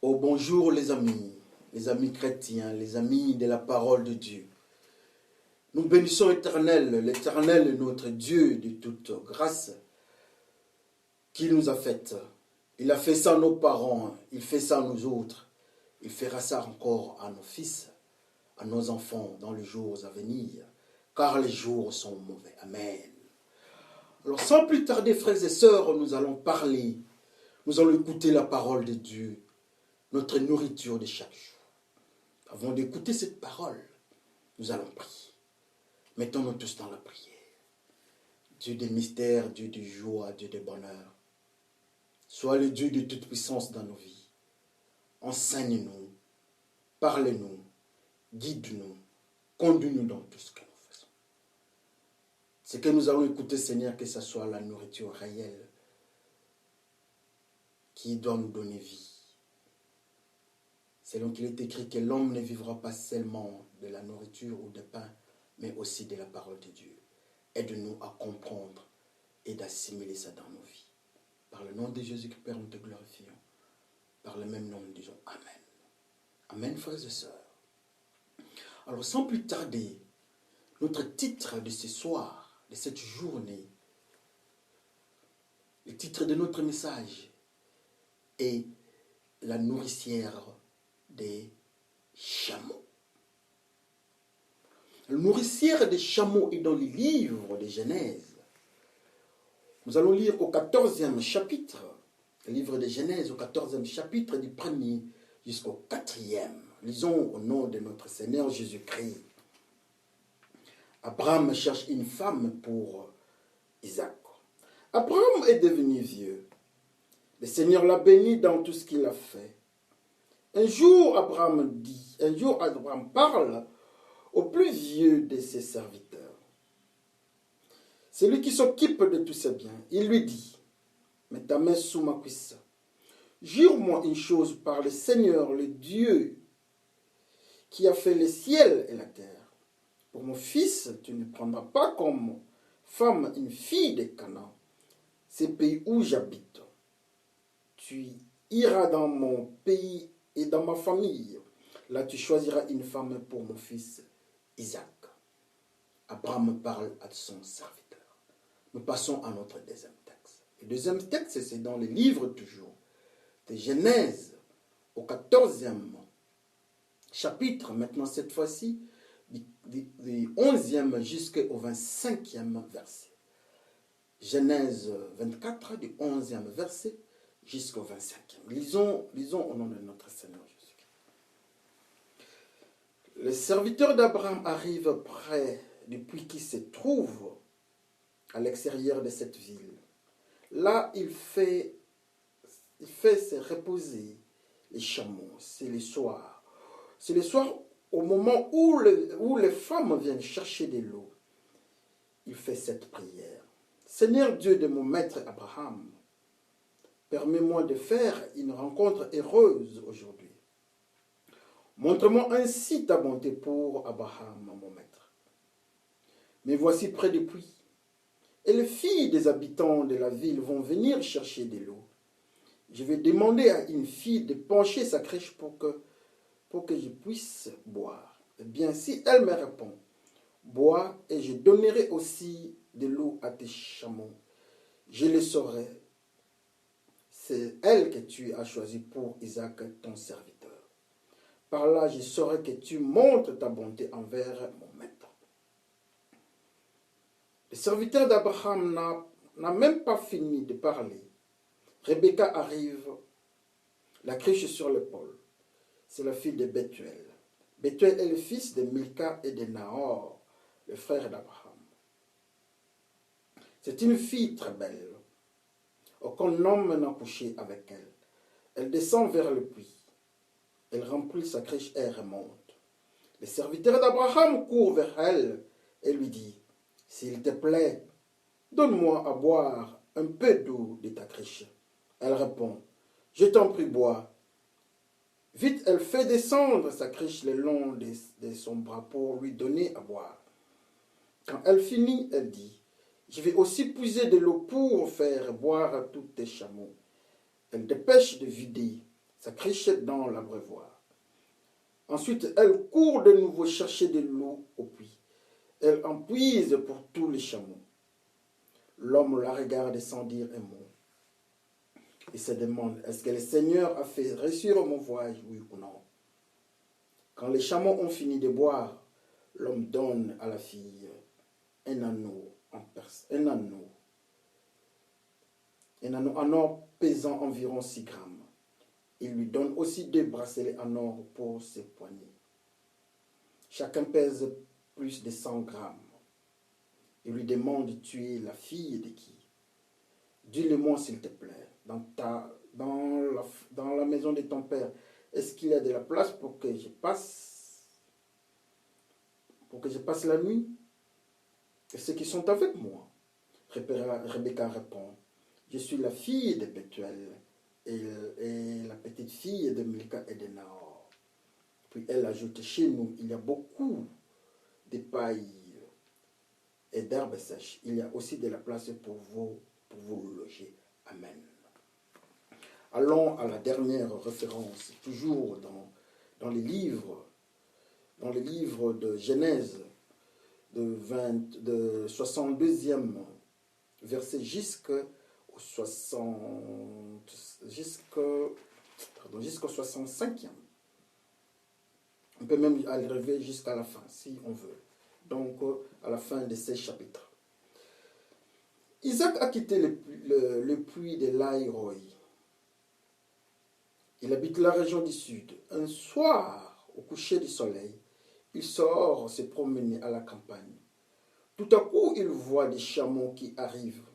Oh bonjour les amis chrétiens, les amis de la parole de Dieu. Nous bénissons l'Éternel est notre Dieu de toute grâce qui nous a fait. Il a fait ça à nos parents, il fait ça à nous autres, il fera ça encore à nos fils, à nos enfants dans les jours à venir, car les jours sont mauvais. Amen. Alors sans plus tarder, frères et sœurs, nous allons parler, nous allons écouter la parole de Dieu, notre nourriture de chaque jour. Avant d'écouter cette parole, nous allons prier. Mettons-nous tous dans la prière. Dieu des mystères, Dieu de joie, Dieu de bonheur. Sois le Dieu de toute puissance dans nos vies. Enseigne-nous, parle-nous, guide-nous, conduis-nous dans tout ce que nous faisons. Ce que nous allons écouter, Seigneur, que ce soit la nourriture réelle qui doit nous donner vie. Selon qu'il est écrit que l'homme ne vivra pas seulement de la nourriture ou de pain, mais aussi de la parole de Dieu. Aide-nous à comprendre et d'assimiler ça dans nos vies. Par le nom de Jésus-Christ, Père, nous te glorifions. Par le même nom, nous disons Amen. Amen, frères et sœurs. Alors, sans plus tarder, notre titre de ce soir, de cette journée, le titre de notre message est la nourricière des chameaux. La nourricière des chameaux est dans le livre de Genèse. Nous allons lire au 14e chapitre, le livre de Genèse, au 14e chapitre, du 1er jusqu'au 4e. Lisons au nom de notre Seigneur Jésus-Christ. Abraham cherche une femme pour Isaac. Abraham est devenu vieux. Le Seigneur l'a béni dans tout ce qu'il a fait. Un jour, Abraham parle au plus vieux de ses serviteurs. C'est lui qui s'occupe de tous ses biens. Il lui dit, mets ta main sous ma cuisse. Jure-moi une chose par le Seigneur, le Dieu, qui a fait le ciel et la terre. Pour mon fils, tu ne prendras pas comme femme une fille de Canaan, ces pays où j'habite. Tu iras dans mon pays et dans ma famille. Là, tu choisiras une femme pour mon fils Isaac. Abraham parle à son serviteur. Nous passons à notre deuxième texte. Le deuxième texte, c'est dans le livre toujours de Genèse, au 14e chapitre, maintenant cette fois-ci, du 11e jusqu'au 25e verset. Genèse 24, du 11e verset jusqu'au 25e. Lisons au nom de notre Seigneur Jésus-Christ. Le serviteur d'Abraham arrive près du puits qui se trouve à l'extérieur de cette ville. Là, il fait se reposer les chameaux. C'est le soir. C'est le soir au moment où les femmes viennent chercher de l'eau. Il fait cette prière. Seigneur Dieu de mon maître Abraham, permets-moi de faire une rencontre heureuse aujourd'hui. Montre-moi ainsi ta bonté pour Abraham, mon maître. Mais voici près du puits. Et les filles des habitants de la ville vont venir chercher de l'eau. Je vais demander à une fille de pencher sa crèche pour que je puisse boire. Eh bien, si elle me répond, bois et je donnerai aussi de l'eau à tes chameaux, je le saurai. C'est elle que tu as choisie pour Isaac, ton serviteur. Par là, je saurai que tu montres ta bonté envers mon maître. Le serviteur d'Abraham n'a même pas fini de parler. Rebecca arrive, la crèche sur l'épaule. C'est la fille de Bethuel. Bethuel est le fils de Milka et de Nahor, le frère d'Abraham. C'est une fille très belle. Aucun homme n'a couché avec elle. Elle descend vers le puits. Elle remplit sa crèche et remonte. Le serviteur d'Abraham court vers elle et lui dit, « S'il te plaît, donne-moi à boire un peu d'eau de ta crèche. » Elle répond, « Je t'en prie, bois. » Vite, elle fait descendre sa crèche le long de son bras pour lui donner à boire. Quand elle finit, elle dit, « Je vais aussi puiser de l'eau pour faire boire à tous tes chameaux. » Elle dépêche de vider sa crichette dans l'abreuvoir. Ensuite, elle court de nouveau chercher de l'eau au puits. Elle en puise pour tous les chameaux. L'homme la regarde sans dire un mot. Il se demande, est-ce que le Seigneur a fait réussir mon voyage, oui ou non? Quand les chameaux ont fini de boire, l'homme donne à la fille un anneau en or pesant environ 6 grammes. Il lui donne aussi 2 bracelets en or pour ses poignets. Chacun pèse plus de 100 grammes. Il lui demande, tu es la fille de qui? Dis-le-moi s'il te plaît. Dans la maison de ton père, est-ce qu'il y a de la place pour que je passe la nuit? Et ceux qui sont avec moi? Rebecca répond, je suis la fille de Bethuel et la petite fille de Milka et de Nahor. Puis elle ajoute, chez nous, il y a beaucoup de paille et d'herbes sèches. Il y a aussi de la place pour vous loger. Amen. Allons à la dernière référence, toujours dans les livres de Genèse, de 62e verset jusqu'au 65e. On peut même arriver jusqu'à la fin, si on veut. Donc, à la fin de ces chapitres. Isaac a quitté le puits de Laï-Roi. Il habite la région du sud. Un soir, au coucher du soleil, il sort se promener à la campagne. Tout à coup, il voit des chameaux qui arrivent.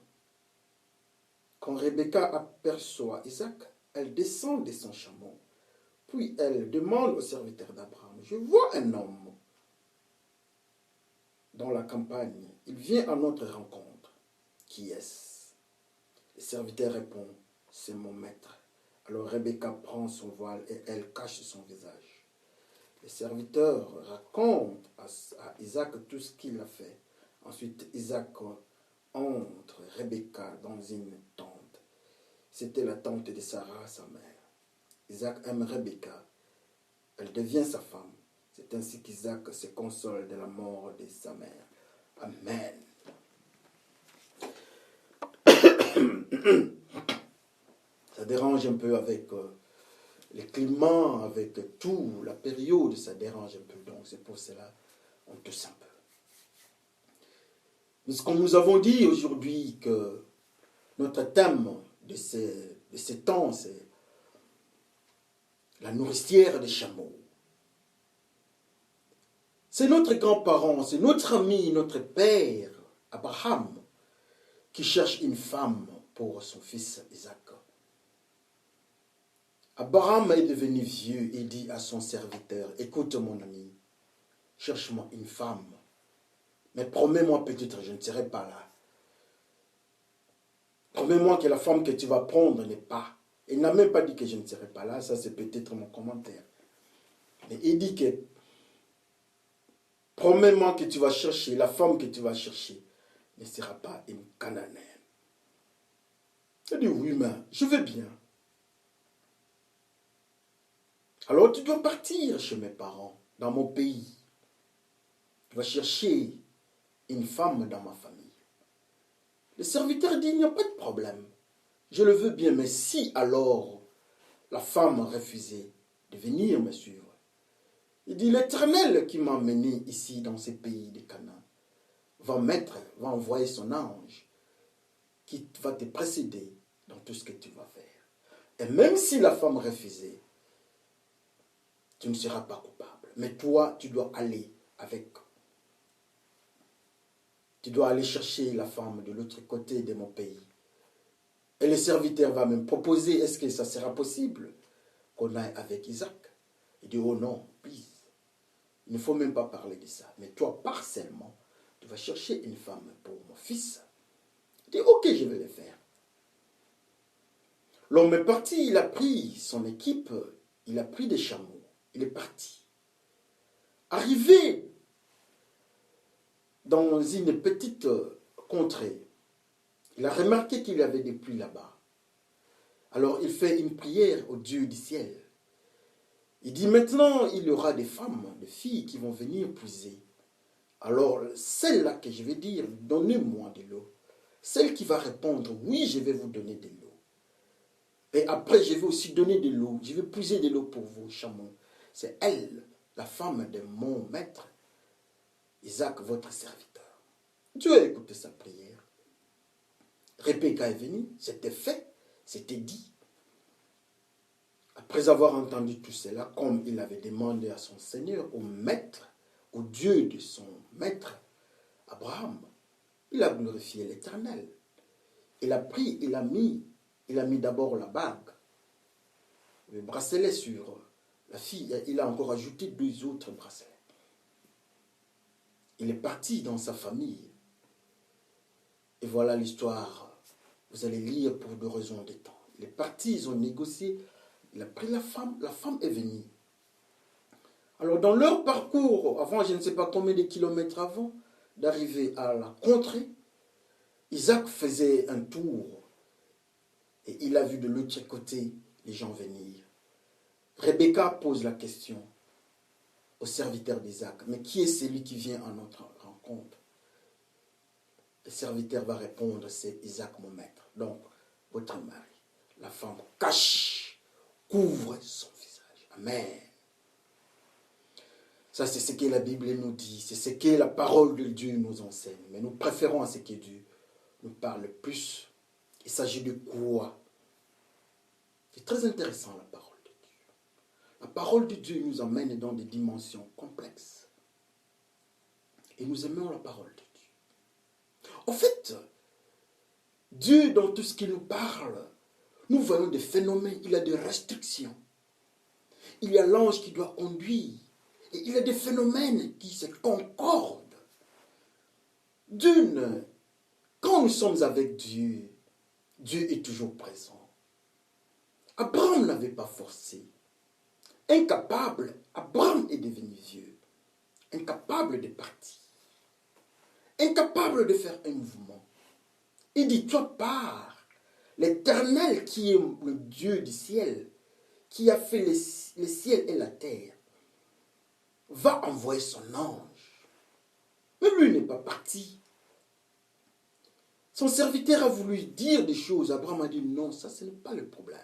Quand Rebecca aperçoit Isaac, elle descend de son chameau. Puis elle demande au serviteur d'Abraham, je vois un homme dans la campagne. Il vient à notre rencontre. Qui est-ce? Le serviteur répond, c'est mon maître. Alors Rebecca prend son voile et elle cache son visage. Le serviteur raconte à Isaac tout ce qu'il a fait. Ensuite, Isaac entre Rebecca dans une tente. C'était la tente de Sarah, sa mère. Isaac aime Rebecca. Elle devient sa femme. C'est ainsi qu'Isaac se console de la mort de sa mère. Amen. Ça dérange un peu avec le climat, avec tout, la période, ça dérange un peu. Donc c'est pour cela on tousse un peu. Puisque nous avons dit aujourd'hui que notre thème de ces temps, c'est la nourricière des chameaux. C'est notre grand-parent, c'est notre ami, notre père, Abraham, qui cherche une femme pour son fils Isaac. Abraham est devenu vieux et dit à son serviteur, écoute mon ami, cherche-moi une femme, mais promets-moi peut-être je ne serai pas là. Promets-moi que la femme que tu vas prendre n'est pas. Il n'a même pas dit que je ne serai pas là, ça c'est peut-être mon commentaire. Mais il dit que promets-moi que tu vas chercher, la femme que tu vas chercher ne sera pas une Cananéenne. Il dit oui, mais je vais bien. Alors tu dois partir chez mes parents, dans mon pays. Tu vas chercher une femme dans ma famille. Le serviteur dit, il n'y a pas de problème. Je le veux bien, mais si alors la femme refusait de venir me suivre, il dit, l'Éternel qui m'a mené ici dans ces pays de Canaan va envoyer son ange qui va te précéder dans tout ce que tu vas faire. Et même si la femme refusait, tu ne seras pas coupable. Mais toi, tu dois aller avec. Tu dois aller chercher la femme de l'autre côté de mon pays. Et le serviteur va me proposer, est-ce que ça sera possible qu'on aille avec Isaac? Il dit, oh non, please. Il ne faut même pas parler de ça. Mais toi, partiellement, tu vas chercher une femme pour mon fils. Il dit, ok, je vais le faire. L'homme est parti, il a pris son équipe, il a pris des chameaux, il est parti. Arrivé dans une petite contrée, il a remarqué qu'il y avait des puits là-bas. Alors il fait une prière au Dieu du ciel. Il dit maintenant, il y aura des femmes, des filles qui vont venir puiser. Alors celle-là que je vais dire, donnez-moi de l'eau. Celle qui va répondre, oui, je vais vous donner de l'eau. Et après, je vais aussi donner de l'eau. Je vais puiser de l'eau pour vos chameaux. C'est elle, la femme de mon maître, Isaac, votre serviteur. Dieu a écouté sa prière. Rebecca est venue, c'était fait, c'était dit. Après avoir entendu tout cela, comme il avait demandé à son Seigneur, au maître, au Dieu de son maître, Abraham, il a glorifié l'Éternel. Il a pris, il a mis d'abord la bague, le bracelet sur la fille. Il a encore ajouté 2 autres bracelets. Il est parti dans sa famille. Et voilà l'histoire. Vous allez lire pour 2 raisons de temps. Il est parti, ils ont négocié. Il a pris la femme est venue. Alors dans leur parcours, avant, je ne sais pas combien de kilomètres avant d'arriver à la contrée, Isaac faisait un tour et il a vu de l'autre côté les gens venir. Rebecca pose la question au serviteur d'Isaac, mais qui est celui qui vient à notre rencontre? Le serviteur va répondre, c'est Isaac mon maître. Donc, votre mari, la femme cache, couvre son visage. Amen. Ça, c'est ce que la Bible nous dit, c'est ce que la parole de Dieu nous enseigne. Mais nous préférons à ce que Dieu nous parle plus. Il s'agit de quoi? C'est très intéressant, la parole de Dieu. La parole de Dieu nous emmène dans des dimensions complexes. Et nous aimons la parole de Dieu. En fait, Dieu, dans tout ce qu'il nous parle, nous voyons des phénomènes, il y a des restrictions. Il y a l'ange qui doit conduire. Et il y a des phénomènes qui se concordent. D'une, quand nous sommes avec Dieu, Dieu est toujours présent. Abraham n'avait pas forcé. Incapable, Abraham est devenu vieux. Incapable de partir. Incapable de faire un mouvement. Il dit, toi pars. L'Éternel qui est le Dieu du ciel, qui a fait les ciels et la terre, va envoyer son ange. Mais lui n'est pas parti. Son serviteur a voulu dire des choses. Abraham a dit non, ça ce n'est pas le problème.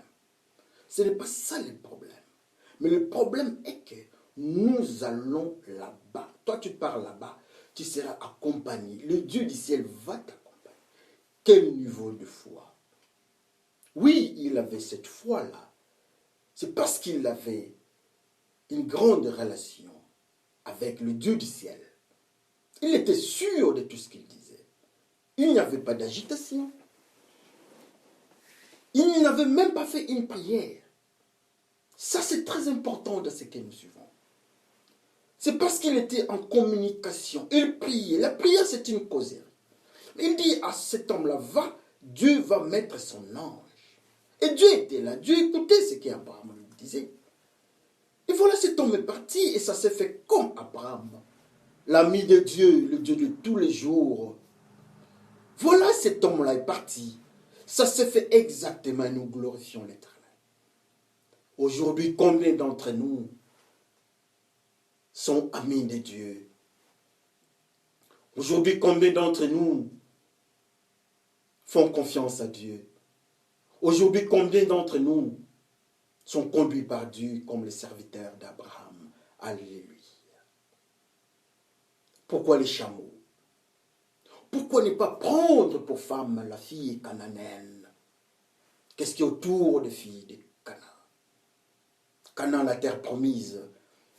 Ce n'est pas ça le problème. Mais le problème est que nous allons là-bas. Toi tu pars là-bas, tu seras accompagné. Le Dieu du ciel va t'accompagner. Quel niveau de foi? Oui, il avait cette foi-là. C'est parce qu'il avait une grande relation avec le Dieu du ciel. Il était sûr de tout ce qu'il disait. Il n'y avait pas d'agitation. Il n'avait même pas fait une prière. Ça, c'est très important de ce que nous suivons. C'est parce qu'il était en communication. Il priait. La prière, c'est une causerie. Il dit à cet homme-là, va, Dieu va mettre son ange. Et Dieu était là. Dieu écoutait ce qu'Abraham lui disait. Et voilà, cet homme est parti et ça s'est fait comme Abraham. L'ami de Dieu, le Dieu de tous les jours. Voilà, cet homme-là est parti. Ça s'est fait exactement, nous glorifions l'Éternel. Aujourd'hui, combien d'entre nous sont amis de Dieu? Aujourd'hui, combien d'entre nous font confiance à Dieu? Aujourd'hui, combien d'entre nous sont conduits par Dieu comme les serviteurs d'Abraham? Alléluia. Pourquoi les chameaux? Pourquoi ne pas prendre pour femme la fille cananéenne? Qu'est-ce qui est autour des filles de Canaan? Canaan, la terre promise,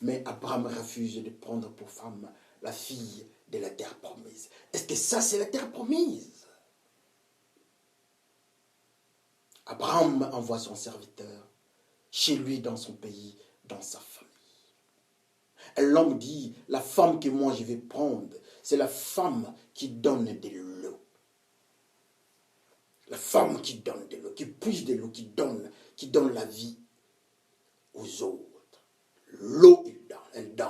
mais Abraham refuse de prendre pour femme la fille de la terre promise. Est-ce que ça, c'est la terre promise? Abraham envoie son serviteur chez lui, dans son pays, dans sa famille. Et l'homme dit, la femme que moi je vais prendre, c'est la femme qui donne de l'eau. La femme qui donne de l'eau, qui puise de l'eau, qui donne la vie aux autres. L'eau, elle donne.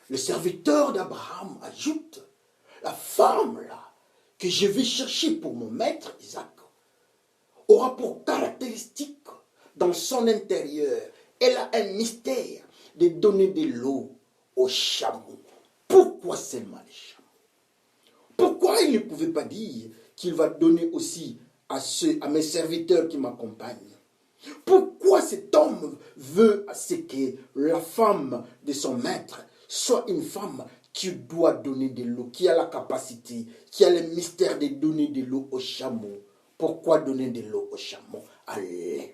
Le serviteur d'Abraham ajoute, la femme là, que je vais chercher pour mon maître Isaac, aura pour caractéristique, dans son intérieur, elle a un mystère de donner de l'eau aux chameaux. Pourquoi seulement les chameaux? Pourquoi il ne pouvait pas dire qu'il va donner aussi à mes serviteurs qui m'accompagnent? Pourquoi cet homme veut que la femme de son maître soit une femme qui doit donner de l'eau, qui a la capacité, qui a le mystère de donner de l'eau aux chameaux? Pourquoi donner de l'eau aux chameaux? Alléluia.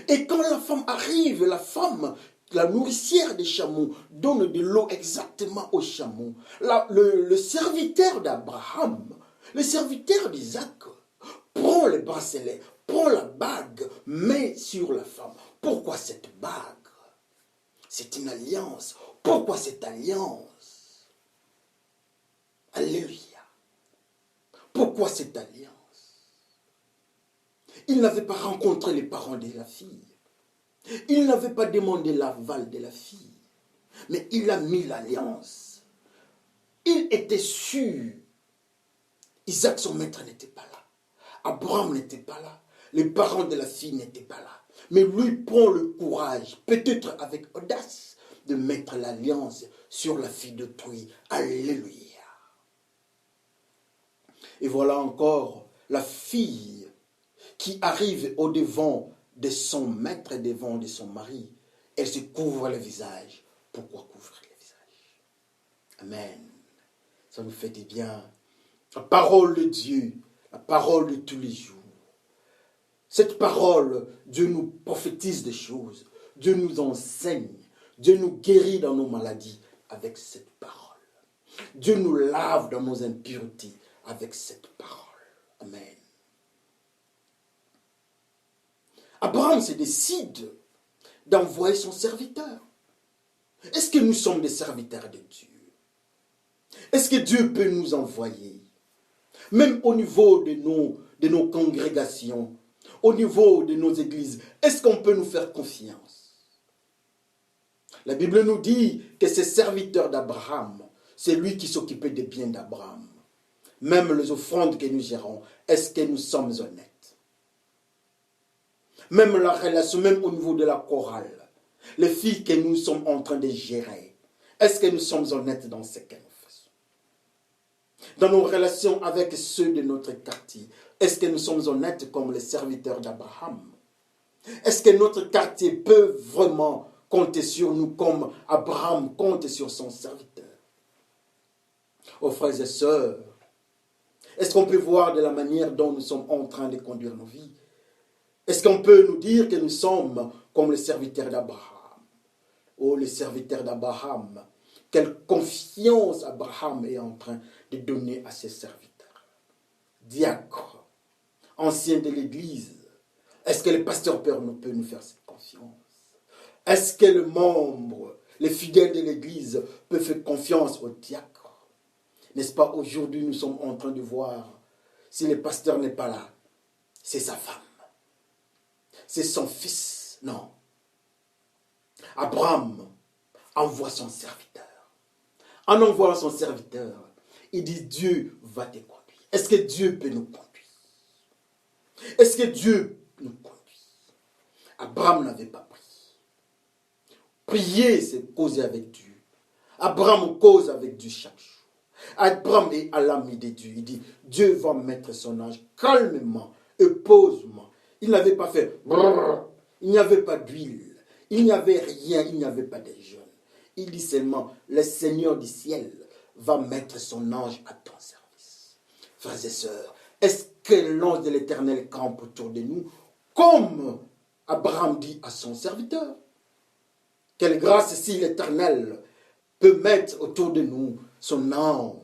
Et quand la femme arrive, la nourricière des chameaux, donne de l'eau exactement aux chameaux. Le serviteur d'Abraham, le serviteur d'Isaac, prend le bracelet, prend la bague, met sur la femme. Pourquoi cette bague? C'est une alliance. Pourquoi cette alliance? Alléluia. Pourquoi cette alliance? Il n'avait pas rencontré les parents de la fille. Il n'avait pas demandé l'aval de la fille. Mais il a mis l'alliance. Il était sûr. Isaac, son maître, n'était pas là. Abraham n'était pas là. Les parents de la fille n'étaient pas là. Mais lui prend le courage, peut-être avec audace, de mettre l'alliance sur la fille d'autrui. Alléluia. Et voilà encore la fille qui arrive au-devant de son maître et devant de son mari. Elle se couvre le visage. Pourquoi couvrir le visage? Amen. Ça nous fait du bien. La parole de Dieu, la parole de tous les jours. Cette parole, Dieu nous prophétise des choses. Dieu nous enseigne. Dieu nous guérit dans nos maladies avec cette parole. Dieu nous lave dans nos impuretés avec cette parole. Amen. Abraham se décide d'envoyer son serviteur. Est-ce que nous sommes des serviteurs de Dieu? Est-ce que Dieu peut nous envoyer? Même au niveau de nos congrégations, au niveau de nos églises, est-ce qu'on peut nous faire confiance? La Bible nous dit que ces serviteurs d'Abraham, c'est lui qui s'occupait des biens d'Abraham. Même les offrandes que nous gérons, est-ce que nous sommes honnêtes? Même la relation, même au niveau de la chorale, les filles que nous sommes en train de gérer, est-ce que nous sommes honnêtes dans ce que nous faisons? Dans nos relations avec ceux de notre quartier, est-ce que nous sommes honnêtes comme les serviteurs d'Abraham? Est-ce que notre quartier peut vraiment compter sur nous comme Abraham compte sur son serviteur? Oh frères et sœurs, est-ce qu'on peut voir de la manière dont nous sommes en train de conduire nos vies? Est-ce qu'on peut nous dire que nous sommes comme les serviteurs d'Abraham? Oh, les serviteurs d'Abraham, quelle confiance Abraham est en train de donner à ses serviteurs. Diacre, ancien de l'Église, est-ce que le pasteur peut nous faire cette confiance? Est-ce que le membre, les fidèles de l'Église peuvent faire confiance au diacre? N'est-ce pas, aujourd'hui nous sommes en train de voir, si le pasteur n'est pas là, c'est sa femme. C'est son fils. Non. Abraham envoie son serviteur. En envoyant son serviteur, il dit Dieu va te conduire. Est-ce que Dieu peut nous conduire? Est-ce que Dieu nous conduit? Abraham n'avait pas prié. Prier, c'est causer avec Dieu. Abraham cause avec Dieu chaque jour. Abraham est à l'ami de Dieu. Il dit Dieu va mettre son ange calmement et posément. Il n'avait pas fait brrr, il n'y avait pas d'huile, il n'y avait rien, il n'y avait pas de jeûne. Il dit seulement, le Seigneur du ciel va mettre son ange à ton service. Frères et sœurs, est-ce que l'ange de l'Éternel campe autour de nous, comme Abraham dit à son serviteur? Quelle grâce si l'Éternel peut mettre autour de nous son ange.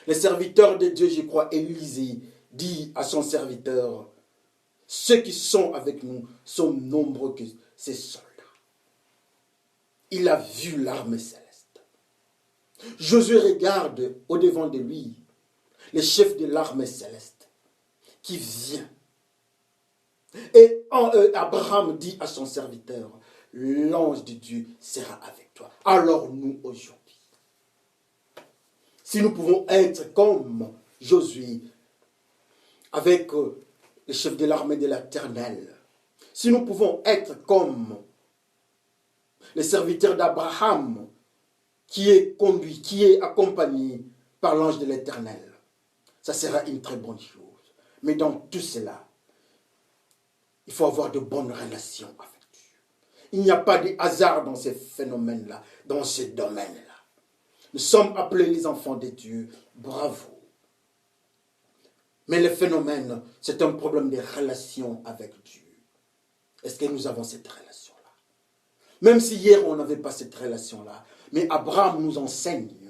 Le serviteur de Dieu, je crois, Élisée, dit à son serviteur, ceux qui sont avec nous sont nombreux que ces soldats. Il a vu l'armée céleste. Josué regarde au-devant de lui le chef de l'armée céleste qui vient. Et Abraham dit à son serviteur, l'ange de Dieu sera avec toi. Alors nous aujourd'hui, si nous pouvons être comme Josué, avec le chef de l'armée de l'Éternel, si nous pouvons être comme les serviteurs d'Abraham, qui est conduit, qui est accompagné par l'ange de l'Éternel, ça sera une très bonne chose. Mais dans tout cela, il faut avoir de bonnes relations avec Dieu. Il n'y a pas de hasard dans ces phénomènes-là, dans ces domaines-là. Nous sommes appelés les enfants de Dieu, bravo. Mais le phénomène, c'est un problème de relation avec Dieu. Est-ce que nous avons cette relation-là? Même si hier on n'avait pas cette relation-là, mais Abraham nous enseigne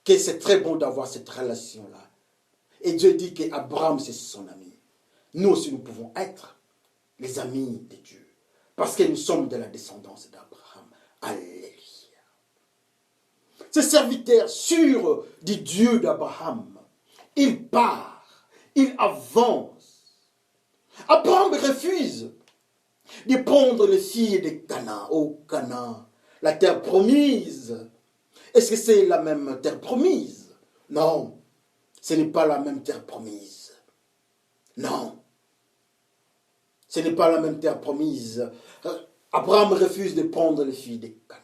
que c'est très bon d'avoir cette relation-là. Et Dieu dit qu'Abraham, c'est son ami. Nous aussi, nous pouvons être les amis de Dieu. Parce que nous sommes de la descendance d'Abraham. Alléluia. Ce serviteur sûr du Dieu d'Abraham, il part, il avance. Abraham refuse de prendre les filles de Canaan. Oh, Canaan, la terre promise. Est-ce que c'est la même terre promise? Non, ce n'est pas la même terre promise. Non, ce n'est pas la même terre promise. Abraham refuse de prendre les filles de Canaan.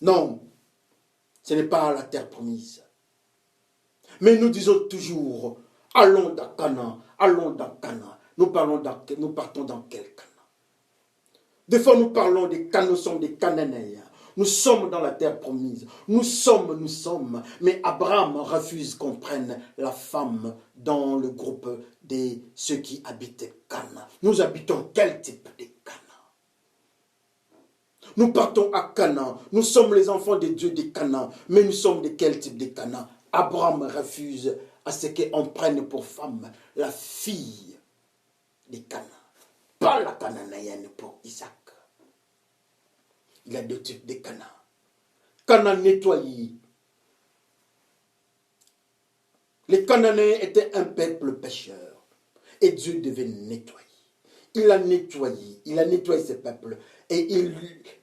Non, ce n'est pas la terre promise. Mais nous disons toujours, allons dans Canaan, allons dans Canaan. Nous partons dans quel Canaan? Des fois nous parlons des Cananéens, nous sommes des Cananéens. Nous sommes dans la terre promise. Nous sommes. Mais Abraham refuse qu'on prenne la femme dans le groupe de ceux qui habitent Canaan. Nous habitons quel type de Canaan? Nous partons à Canaan. Nous sommes les enfants de Dieu de Canaan. Mais nous sommes de quel type de Canaan? Abraham refuse à ce qu'on prenne pour femme la fille de Canaan. Pas la cananéenne pour Isaac. Il y a deux types de Canaan. Canaan nettoyé. Les Cananéens étaient un peuple pécheur. Et Dieu devait nettoyer. Il a nettoyé ce peuple. Et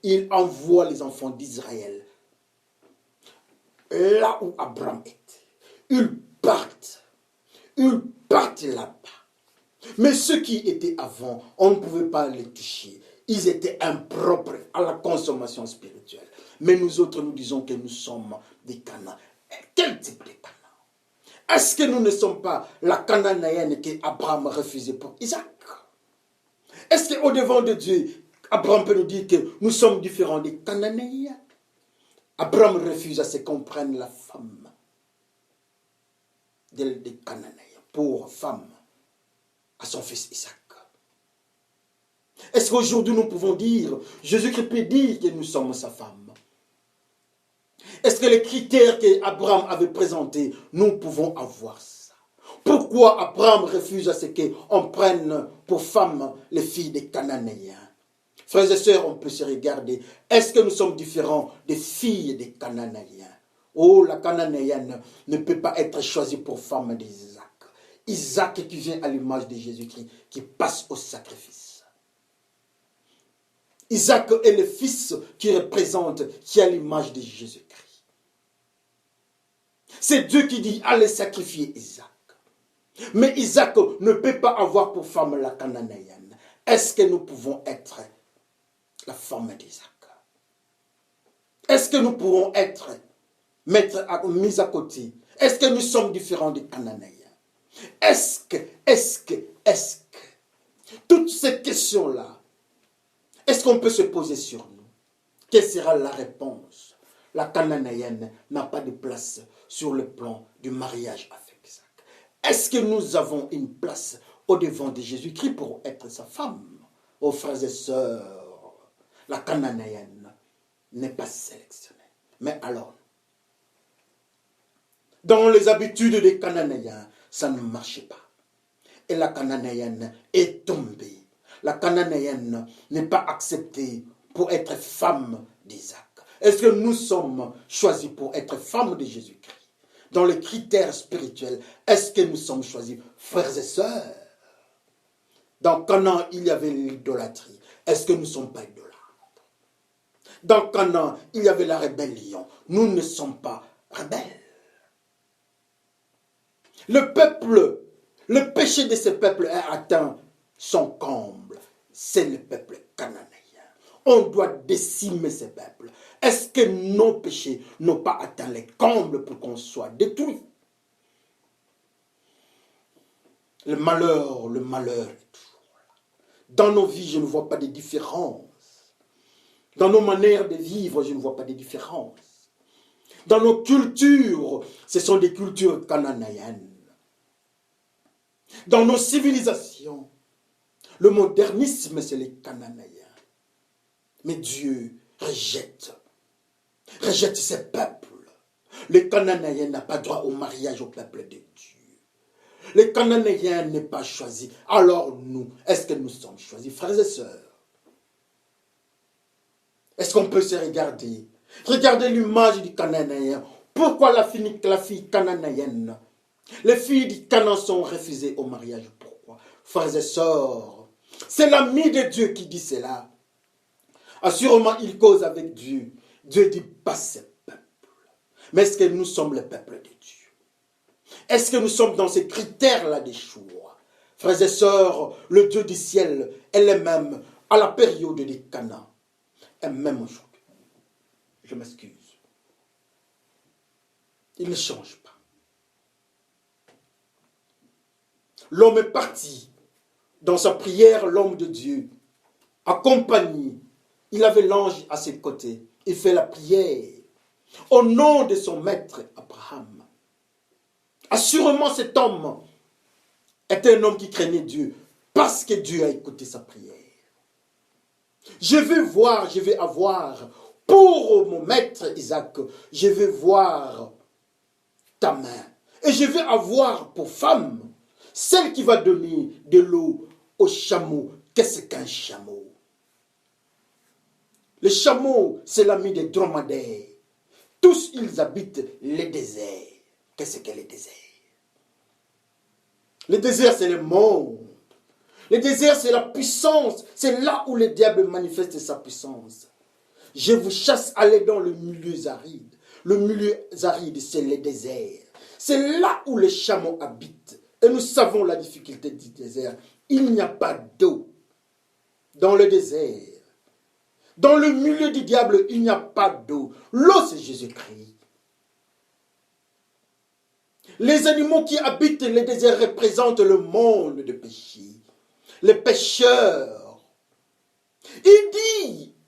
il envoie les enfants d'Israël là où Abraham était. Ils partent là-bas. Mais ceux qui étaient avant, on ne pouvait pas les toucher. Ils étaient impropres à la consommation spirituelle. Mais nous autres, nous disons que nous sommes des Canaans. Quel type de Canaan? Est-ce que nous ne sommes pas la Cananéenne qu'Abraham refusait pour Isaac? Est-ce qu'au devant de Dieu, Abraham peut nous dire que nous sommes différents des Cananéens? Abraham refuse à ce qu'on prenne la femme des Cananéens pour femme à son fils Isaac. Est-ce qu'aujourd'hui nous pouvons dire, Jésus-Christ peut dire que nous sommes sa femme? Est-ce que les critères qu'Abraham avait présentés, nous pouvons avoir ça? Pourquoi Abraham refuse à ce qu'on prenne pour femme les filles des Cananéens? Frères et sœurs, on peut se regarder. Est-ce que nous sommes différents des filles des Cananéens? Oh, la Cananéenne ne peut pas être choisie pour femme d'Isaac. Isaac qui vient à l'image de Jésus-Christ, qui passe au sacrifice. Isaac est le fils qui représente, qui a l'image de Jésus-Christ. C'est Dieu qui dit, allez sacrifier Isaac. Mais Isaac ne peut pas avoir pour femme la Cananéenne. Est-ce que nous pouvons être la femme d'Isaac? Est-ce que nous pourrons être mis à côté? Est-ce que nous sommes différents des Cananéens? Est-ce que toutes ces questions-là, est-ce qu'on peut se poser sur nous? Quelle sera la réponse? La Cananéenne n'a pas de place sur le plan du mariage avec Isaac. Est-ce que nous avons une place au devant de Jésus-Christ pour être sa femme? Oh frères et sœurs, la Cananéenne n'est pas sélectionnée. Mais alors, dans les habitudes des Cananéens, ça ne marchait pas. Et la Cananéenne est tombée. La Cananéenne n'est pas acceptée pour être femme d'Isaac. Est-ce que nous sommes choisis pour être femme de Jésus-Christ? Dans les critères spirituels, est-ce que nous sommes choisis? Frères et sœurs, dans Canaan, il y avait l'idolâtrie. Est-ce que nous ne sommes pas idolâtres? Dans Canaan, il y avait la rébellion. Nous ne sommes pas rebelles. Le péché de ce peuple a atteint son comble. C'est le peuple cananéen. On doit décimer ce peuple. Est-ce que nos péchés n'ont pas atteint les combles pour qu'on soit détruits? Le malheur est toujours là. Dans nos vies, je ne vois pas de différence. Dans nos manières de vivre, je ne vois pas de différence. Dans nos cultures, ce sont des cultures cananéennes. Dans nos civilisations, le modernisme, c'est les Cananéens. Mais Dieu rejette ces peuples. Les Cananéens n'ont pas droit au mariage au peuple de Dieu. Les Cananéens n'est pas choisi. Alors nous, est-ce que nous sommes choisis, frères et sœurs? Est-ce qu'on peut se regarder? Regardez l'image du Cananéen. Pourquoi la fille cananéenne? Les filles du Canaan sont refusées au mariage. Pourquoi? Frères et sœurs, c'est l'ami de Dieu qui dit cela. Assurément, il cause avec Dieu. Dieu dit pas ce peuple. Mais est-ce que nous sommes le peuple de Dieu? Est-ce que nous sommes dans ces critères-là des choix? Frères et sœurs, le Dieu du ciel, elle est même à la période des Canaan. Et même aujourd'hui. Je m'excuse. Il ne change pas. L'homme est parti dans sa prière, l'homme de Dieu, accompagné. Il avait l'ange à ses côtés. Il fait la prière au nom de son maître Abraham. Assurément, cet homme était un homme qui craignait Dieu parce que Dieu a écouté sa prière. Je vais avoir pour mon maître Isaac, je vais voir ta main. Et je vais avoir pour femme celle qui va donner de l'eau au chameau. Qu'est-ce qu'un chameau? Le chameau, c'est l'ami des dromadaires. Tous, ils habitent les déserts. Qu'est-ce que les déserts? Le désert, c'est le monde. Le désert, c'est la puissance. C'est là où le diable manifeste sa puissance. Je vous chasse, aller dans le milieu aride. Le milieu aride, c'est le désert. C'est là où les chameaux habitent. Et nous savons la difficulté du désert. Il n'y a pas d'eau dans le désert. Dans le milieu du diable, il n'y a pas d'eau. L'eau, c'est Jésus-Christ. Les animaux qui habitent le désert représentent le monde de péché. Les pécheurs.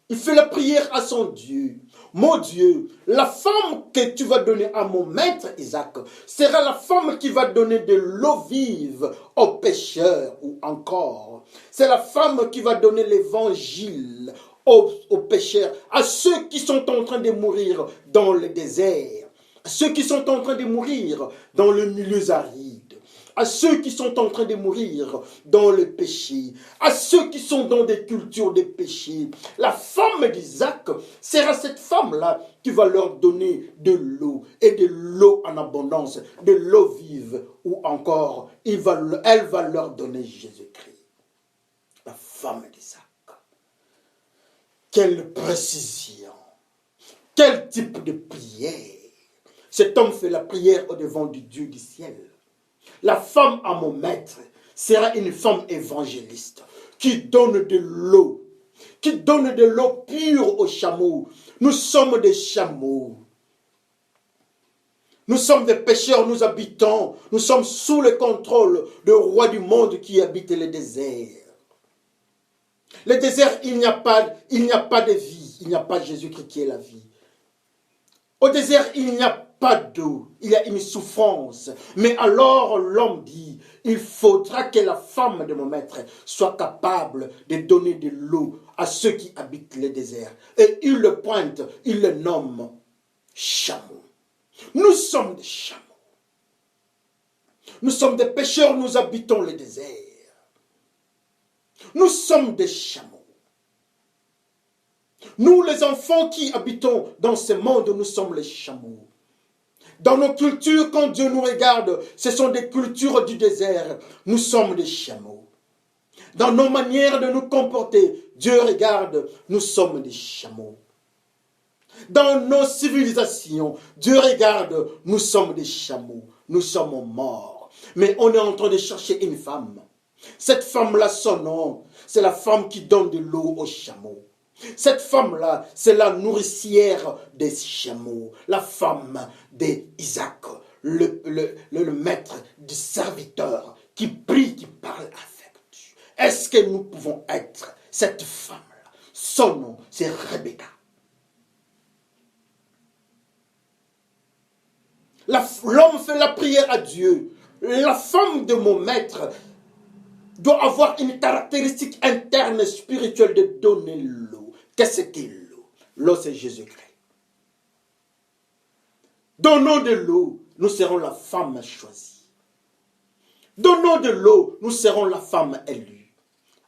Il fait la prière à son Dieu. Mon Dieu, la femme que tu vas donner à mon maître Isaac sera la femme qui va donner de l'eau vive aux pécheurs, ou encore, c'est la femme qui va donner l'évangile aux pécheurs, à ceux qui sont en train de mourir dans le désert, à ceux qui sont en train de mourir dans le milieu aride, à ceux qui sont en train de mourir dans le péché, à ceux qui sont dans des cultures de péché. La femme d'Isaac sera cette femme-là qui va leur donner de l'eau, et de l'eau en abondance, de l'eau vive, ou encore, elle va leur donner Jésus-Christ. La femme d'Isaac. Quelle précision! Quel type de prière! Cet homme fait la prière au devant du Dieu du ciel. La femme à mon maître sera une femme évangéliste qui donne de l'eau pure aux chameaux. Nous sommes des chameaux. Nous sommes des pécheurs, nous sommes sous le contrôle du roi du monde qui habite le désert. Le désert, il n'y a pas de vie, il n'y a pas Jésus-Christ qui est la vie. Au désert, il n'y a pas d'eau, il y a une souffrance. Mais alors l'homme dit, il faudra que la femme de mon maître soit capable de donner de l'eau à ceux qui habitent le désert. Et il le pointe, il le nomme chameau. Nous sommes des chameaux. Nous sommes des pécheurs, nous habitons le désert. Nous sommes des chameaux. Nous, les enfants qui habitons dans ce monde, nous sommes les chameaux. Dans nos cultures, quand Dieu nous regarde, ce sont des cultures du désert. Nous sommes des chameaux. Dans nos manières de nous comporter, Dieu regarde, nous sommes des chameaux. Dans nos civilisations, Dieu regarde, nous sommes des chameaux, nous sommes morts. Mais on est en train de chercher une femme. Cette femme-là, son nom, c'est la femme qui donne de l'eau aux chameaux. Cette femme-là, c'est la nourricière des chameaux, la femme d'Isaac, le maître du serviteur qui prie, qui parle avec Dieu. Est-ce que nous pouvons être cette femme-là? Son nom, c'est Rebecca. L'homme fait la prière à Dieu. La femme de mon maître doit avoir une caractéristique interne spirituelle de donner l'eau. Qu'est-ce que l'eau? L'eau, c'est Jésus-Christ. Donnons de l'eau, nous serons la femme choisie. Donnons de l'eau, nous serons la femme élue.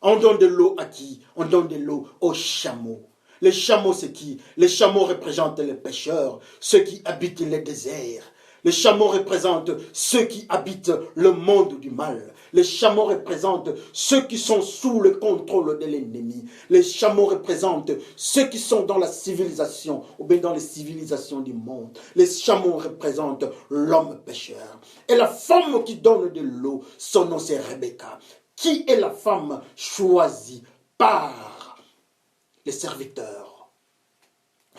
On donne de l'eau à qui? On donne de l'eau aux chameaux. Les chameaux, c'est qui? Les chameaux représentent les pêcheurs, ceux qui habitent les déserts. Les chameaux représentent ceux qui habitent le monde du mal. Les chameaux représentent ceux qui sont sous le contrôle de l'ennemi. Les chameaux représentent ceux qui sont dans la civilisation, ou bien dans les civilisations du monde. Les chameaux représentent l'homme pécheur. Et la femme qui donne de l'eau, son nom c'est Rebecca. Qui est la femme choisie par les serviteurs?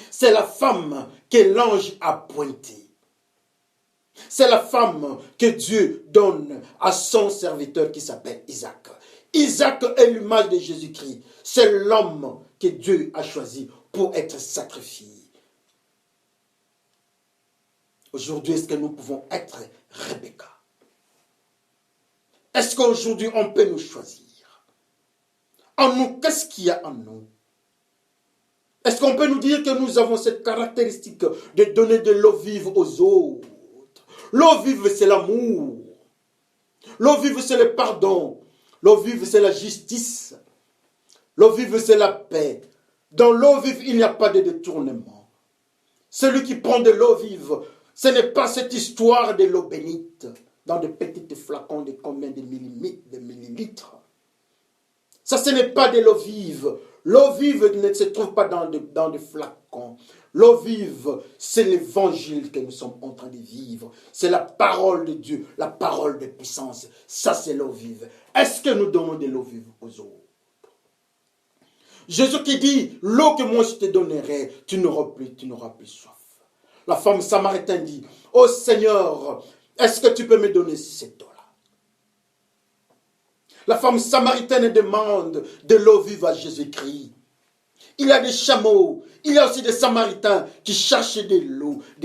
C'est la femme que l'ange a pointée. C'est la femme que Dieu donne à son serviteur qui s'appelle Isaac. Isaac est l'image de Jésus-Christ. C'est l'homme que Dieu a choisi pour être sacrifié. Aujourd'hui, est-ce que nous pouvons être Rebecca? Est-ce qu'aujourd'hui, on peut nous choisir? En nous, qu'est-ce qu'il y a en nous? Est-ce qu'on peut nous dire que nous avons cette caractéristique de donner de l'eau vive aux autres? L'eau vive, c'est l'amour. L'eau vive, c'est le pardon. L'eau vive, c'est la justice. L'eau vive, c'est la paix. Dans l'eau vive, il n'y a pas de détournement. Celui qui prend de l'eau vive, ce n'est pas cette histoire de l'eau bénite, dans de petits flacons de combien de millilitres. Ça, ce n'est pas de l'eau vive. L'eau vive ne se trouve pas dans des flacons. L'eau vive, c'est l'évangile que nous sommes en train de vivre. C'est la parole de Dieu, la parole de puissance. Ça, c'est l'eau vive. Est-ce que nous donnons de l'eau vive aux autres? Jésus qui dit, l'eau que moi je te donnerai, tu n'auras plus soif. La femme samaritaine dit, oh Seigneur, est-ce que tu peux me donner cette eau-là? La femme samaritaine demande de l'eau vive à Jésus-Christ. Il y a des chameaux, il y a aussi des samaritains qui cherchent de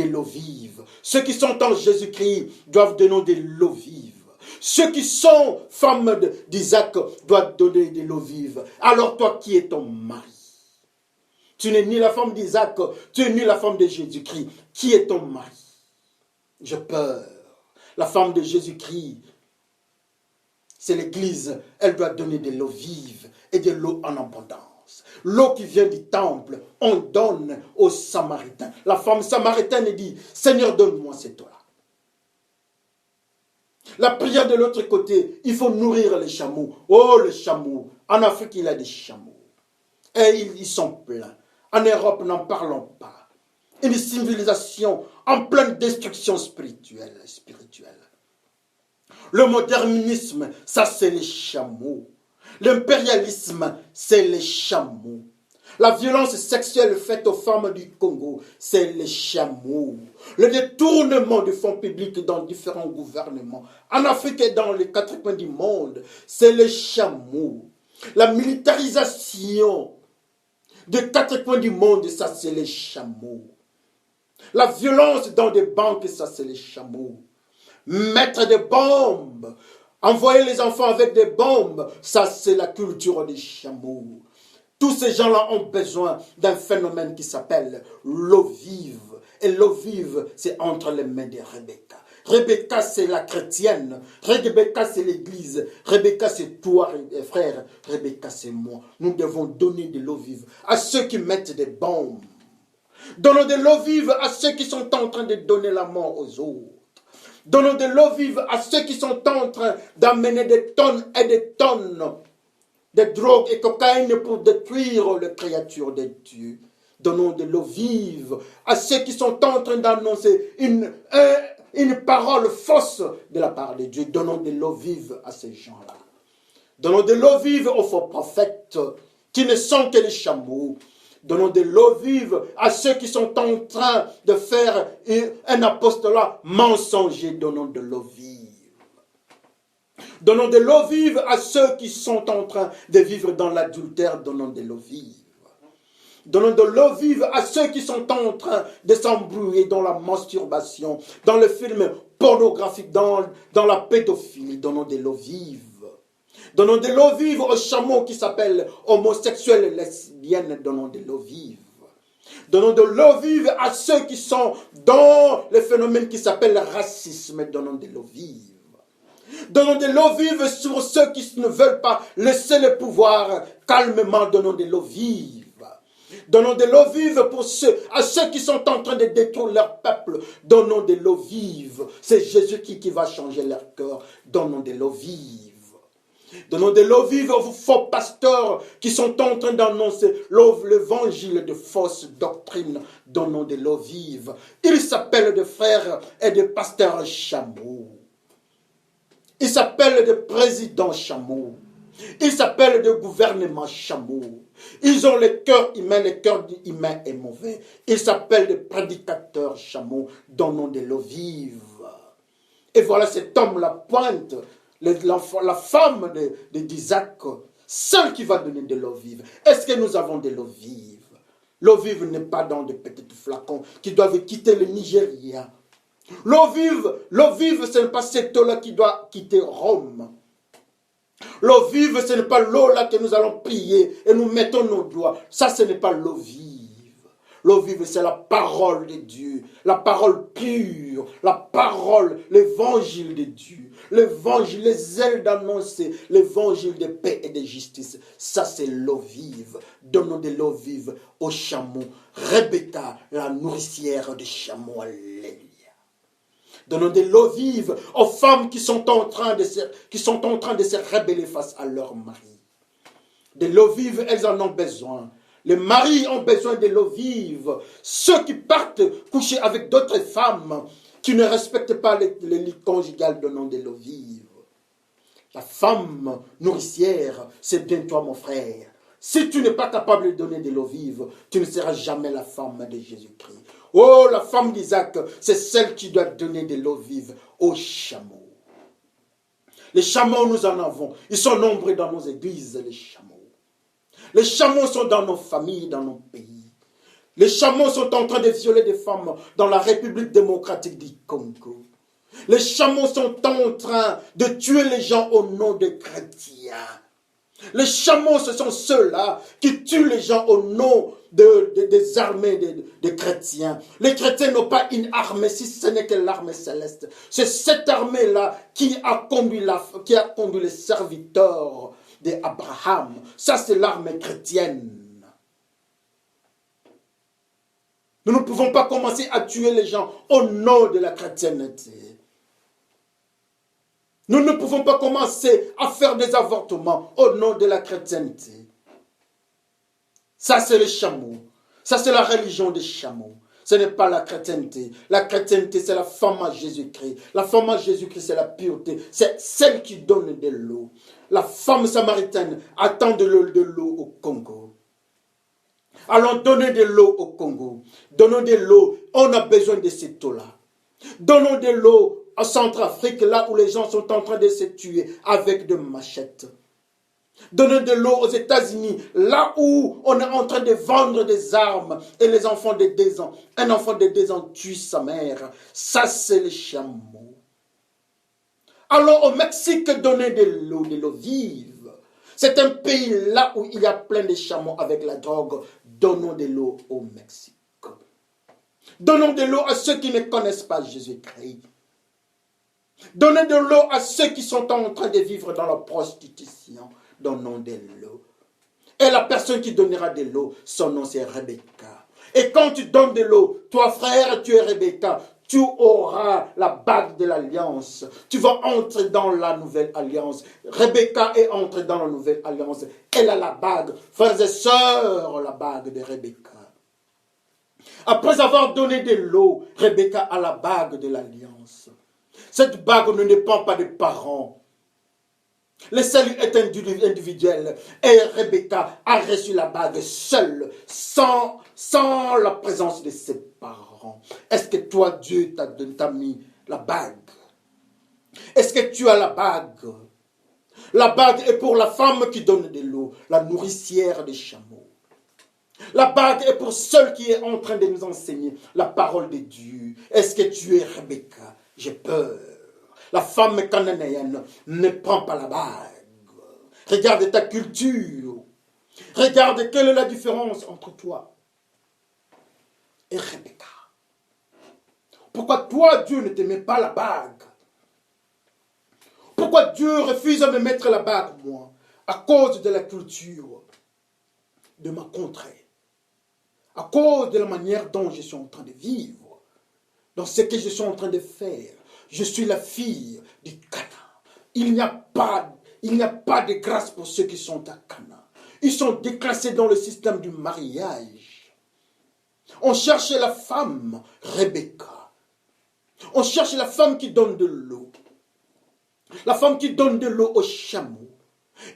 l'eau vive. Ceux qui sont en Jésus-Christ doivent donner de l'eau vive. Ceux qui sont femmes d'Isaac doivent donner de l'eau vive. Alors toi, qui es ton mari? Tu n'es ni la femme d'Isaac, tu n'es ni la femme de Jésus-Christ. Qui est ton mari? J'ai peur. La femme de Jésus-Christ, c'est l'Église. Elle doit donner de l'eau vive et de l'eau en abondance. L'eau qui vient du temple, on donne aux Samaritains. La femme samaritaine dit, Seigneur, donne-moi cette eau-là. La prière de l'autre côté, il faut nourrir les chameaux. Oh, les chameaux. En Afrique, il y a des chameaux. Et ils sont pleins. En Europe, n'en parlons pas. Une civilisation en pleine destruction spirituelle. Le modernisme, ça c'est les chameaux. L'impérialisme, c'est les chameaux. La violence sexuelle faite aux femmes du Congo, c'est les chameaux. Le détournement du fonds publics dans différents gouvernements, en Afrique et dans les 4 coins du monde, c'est les chameaux. La militarisation des 4 coins du monde, ça c'est les chameaux. La violence dans des banques, ça c'est les chameaux. Mettre des bombes, envoyer les enfants avec des bombes, ça c'est la culture des chameaux. Tous ces gens-là ont besoin d'un phénomène qui s'appelle l'eau vive. Et l'eau vive, c'est entre les mains de Rebecca. Rebecca, c'est la chrétienne. Rebecca, c'est l'église. Rebecca, c'est toi, frère. Rebecca, c'est moi. Nous devons donner de l'eau vive à ceux qui mettent des bombes. Donnons de l'eau vive à ceux qui sont en train de donner la mort aux autres. Donnons de l'eau vive à ceux qui sont en train d'amener des tonnes et des tonnes de drogue et cocaïne pour détruire les créatures de Dieu. Donnons de l'eau vive à ceux qui sont en train d'annoncer une parole fausse de la part de Dieu. Donnons de l'eau vive à ces gens-là. Donnons de l'eau vive aux faux prophètes qui ne sont que les chameaux. Donnons de l'eau vive à ceux qui sont en train de faire un apostolat mensonger. Donnons de l'eau vive. Donnons de l'eau vive à ceux qui sont en train de vivre dans l'adultère. Donnons de l'eau vive. Donnons de l'eau vive à ceux qui sont en train de s'embrouiller dans la masturbation, dans le film pornographique, dans la pédophilie. Donnons de l'eau vive. Donnons de l'eau vive aux chameaux qui s'appellent homosexuels et lesbiennes. Donnons de l'eau vive. Donnons de l'eau vive à ceux qui sont dans le phénomène qui s'appelle le racisme. Donnons de l'eau vive. Donnons de l'eau vive sur ceux qui ne veulent pas laisser le pouvoir calmement. Donnons de l'eau vive. Donnons de l'eau vive à ceux qui sont en train de détruire leur peuple. Donnons de l'eau vive. C'est Jésus qui va changer leur cœur. Donnons de l'eau vive. Donnons de l'eau vive aux faux pasteurs qui sont en train d'annoncer l'évangile de fausses doctrines. Donnons de l'eau vive. Ils s'appellent des frères et des pasteurs chameaux. Ils s'appellent des présidents chameaux. Ils s'appellent des gouvernements chameaux. Ils ont le cœur humain, le cœur humain est mauvais. Ils s'appellent des prédicateurs chameaux. Donnons de l'eau vive. Et voilà cet homme la pointe. La femme d'Isaac, celle qui va donner de l'eau vive. Est-ce que nous avons de l'eau vive? L'eau vive n'est pas dans des petits flacons qui doivent quitter le Nigeria. L'eau vive, ce n'est pas cette eau-là qui doit quitter Rome. L'eau vive, ce n'est pas l'eau-là que nous allons prier et nous mettons nos doigts. Ça, ce n'est pas l'eau vive. L'eau vive, c'est la parole de Dieu, la parole pure, la parole, l'évangile de Dieu, l'évangile, les ailes d'annoncer, l'évangile de paix et de justice. Ça, c'est l'eau vive. Donnons de l'eau vive aux chameaux. Rebecca, la nourricière des chameaux, alléluia. Donnons de l'eau vive aux femmes qui sont en train de se rebeller face à leur mari. De l'eau vive, elles en ont besoin. Les maris ont besoin de l'eau vive. Ceux qui partent coucher avec d'autres femmes qui ne respectent pas les lits conjugales, donnons de l'eau vive. La femme nourricière, c'est bien toi mon frère. Si tu n'es pas capable de donner de l'eau vive, tu ne seras jamais la femme de Jésus-Christ. Oh, la femme d'Isaac, c'est celle qui doit donner de l'eau vive aux chameaux. Les chameaux, nous en avons. Ils sont nombreux dans nos églises, les chameaux. Les chameaux sont dans nos familles, dans nos pays. Les chameaux sont en train de violer des femmes dans la République démocratique du Congo. Les chameaux sont en train de tuer les gens au nom des chrétiens. Les chameaux, ce sont ceux-là qui tuent les gens au nom des armées des chrétiens. Les chrétiens n'ont pas une armée, si ce n'est que l'armée céleste. C'est cette armée-là qui a conduit les serviteurs d'Abraham. Ça, c'est l'armée chrétienne. Nous ne pouvons pas commencer à tuer les gens au nom de la chrétienté. Nous ne pouvons pas commencer à faire des avortements au nom de la chrétienté. Ça, c'est les chameaux. Ça, c'est la religion des chameaux. Ce n'est pas la chrétienté. La chrétienté, c'est la femme à Jésus-Christ. La femme à Jésus-Christ, c'est la pureté. C'est celle qui donne de l'eau. La femme samaritaine attend de l'eau au Congo. Allons donner de l'eau au Congo. Donnons de l'eau. On a besoin de cette eau-là. Donnons de l'eau en Centrafrique, là où les gens sont en train de se tuer avec des machettes. Donnons de l'eau aux États-Unis, là où on est en train de vendre des armes et les enfants de 2 ans. Un enfant de 2 ans tue sa mère. Ça, c'est les chameaux. Allons au Mexique donner de l'eau vive. C'est un pays là où il y a plein de chameaux avec la drogue. Donnons de l'eau au Mexique. Donnons de l'eau à ceux qui ne connaissent pas Jésus-Christ. Donnez de l'eau à ceux qui sont en train de vivre dans la prostitution. Donnons de l'eau. Et la personne qui donnera de l'eau, son nom c'est Rebecca. Et quand tu donnes de l'eau, toi frère, tu es Rebecca, tu auras la bague de l'alliance. Tu vas entrer dans la nouvelle alliance. Rebecca est entrée dans la nouvelle alliance. Elle a la bague. Frères et sœurs, la bague de Rebecca. Après avoir donné de l'eau, Rebecca a la bague de l'alliance. Cette bague ne dépend pas des parents. Le salut est individuel. Et Rebecca a reçu la bague seule, sans la présence de ses parents. Est-ce que toi, Dieu t'a mis la bague? Est-ce que tu as la bague? La bague est pour la femme qui donne de l'eau, la nourricière des chameaux. La bague est pour celle qui est en train de nous enseigner la parole de Dieu. Est-ce que tu es Rebecca? J'ai peur. La femme cananéenne ne prend pas la bague. Regarde ta culture. Regarde quelle est la différence entre toi et Rebecca. Pourquoi toi, Dieu ne te met pas la bague? Pourquoi Dieu refuse de me mettre la bague, moi? À cause de la culture de ma contrée. À cause de la manière dont je suis en train de vivre. Dans ce que je suis en train de faire. Je suis la fille du Canaan. Il n'y a pas de grâce pour ceux qui sont à Canaan. Ils sont déclassés dans le système du mariage. On cherche la femme, Rebecca. On cherche la femme qui donne de l'eau. La femme qui donne de l'eau aux chameaux.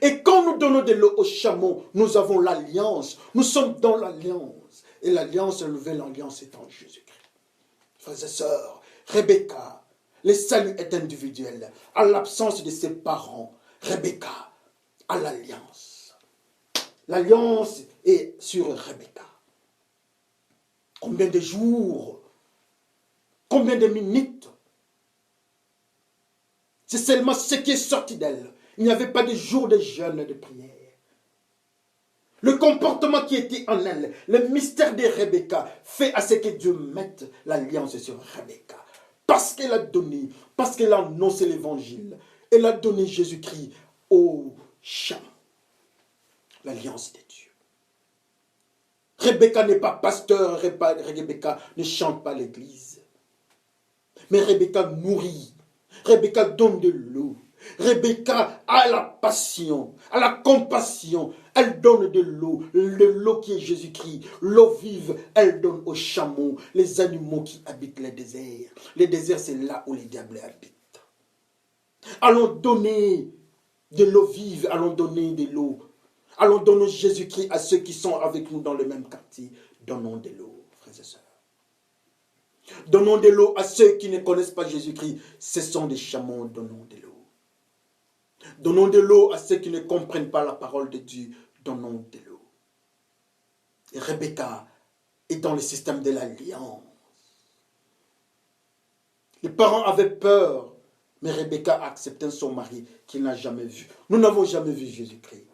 Et quand nous donnons de l'eau aux chameaux, nous avons l'alliance. Nous sommes dans l'alliance. Et l'alliance, la nouvelle alliance est en Jésus-Christ. Frères et sœurs, Rebecca, le salut est individuel. À l'absence de ses parents, Rebecca a l'alliance. L'alliance est sur Rebecca. Combien de jours, combien de minutes. C'est seulement ce qui est sorti d'elle. Il n'y avait pas de jour de jeûne, de prière. Le comportement qui était en elle, le mystère de Rebecca, fait à ce que Dieu mette l'alliance sur Rebecca. Parce qu'elle a donné, parce qu'elle a annoncé l'évangile, elle a donné Jésus-Christ au champ. L'alliance de Dieu. Rebecca n'est pas pasteur, Rebecca ne chante pas l'église. Mais Rebecca nourrit. Rebecca donne de l'eau. Rebecca a la passion, a la compassion. Elle donne de l'eau qui est Jésus-Christ. L'eau vive, elle donne aux chameaux, les animaux qui habitent les déserts. Les déserts, c'est là où les diables habitent. Allons donner de l'eau vive, allons donner de l'eau. Allons donner Jésus-Christ à ceux qui sont avec nous dans le même quartier. Donnons de l'eau, frères et sœurs. Donnons de l'eau à ceux qui ne connaissent pas Jésus-Christ. Ce sont des chameaux, donnons de l'eau. Donnons de l'eau à ceux qui ne comprennent pas la parole de Dieu. Donnons de l'eau. Et Rebecca est dans le système de l'alliance. Les parents avaient peur, mais Rebecca a accepté son mari qu'il n'a jamais vu. Nous n'avons jamais vu Jésus-Christ.